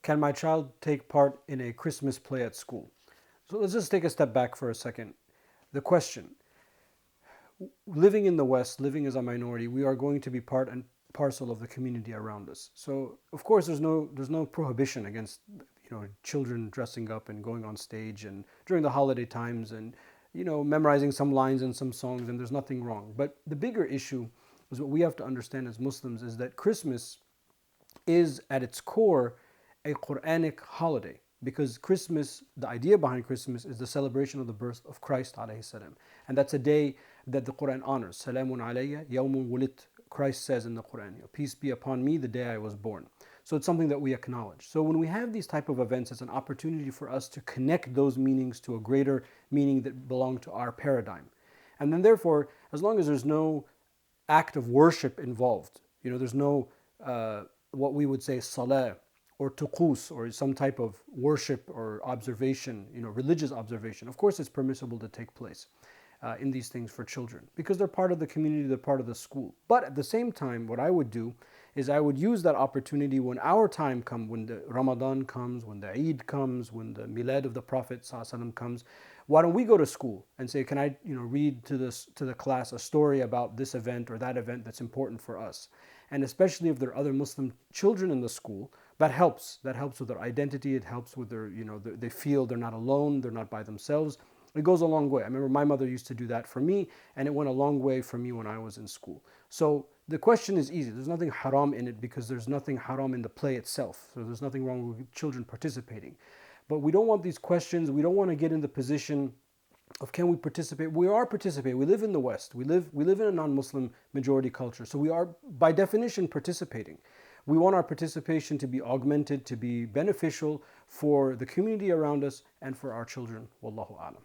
Can my child take part in a Christmas play at school? So let's just take a step back for a second. The question, living in the West, living as a minority, we are going to be part and parcel of the community around us. So of course there's no prohibition against children dressing up and going on stage and during the holiday times and memorizing some lines and some songs, and there's nothing wrong. But the bigger issue is what we have to understand as Muslims is that Christmas is at its core a Quranic holiday, because Christmas, the idea behind Christmas is the celebration of the birth of Christ alayhi salam. And that's a day that the Quran honors. Salamun alayya yawmun wulit. Christ says in the Quran, peace be upon me the day I was born. So it's something that we acknowledge. So when we have these type of events, it's an opportunity for us to connect those meanings to a greater meaning that belong to our paradigm. And then therefore, as long as there's no act of worship involved, there's no what we would say salah or tuqus or some type of worship or observation, religious observation. Of course, it's permissible to take place in these things for children because they're part of the community, they're part of the school. But at the same time, what I would do is I would use that opportunity when our time comes, when the Ramadan comes, when the Eid comes, when the Milad of the Prophet ﷺ comes. Why don't we go to school and say, can I read to the class a story about this event or that event that's important for us? And especially if there are other Muslim children in the school, that helps. That helps with their identity. It helps with their, they feel they're not alone, they're not by themselves. It goes a long way. I remember my mother used to do that for me, and it went a long way for me when I was in school. So the question is easy. There's nothing haram in it because there's nothing haram in the play itself. So there's nothing wrong with children participating. But we don't want these questions. We don't want to get in the position of can we participate. We are participating. We live in the West. We live in a non-Muslim majority culture. So we are by definition participating. We want our participation to be augmented, to be beneficial for the community around us and for our children. Wallahu alam.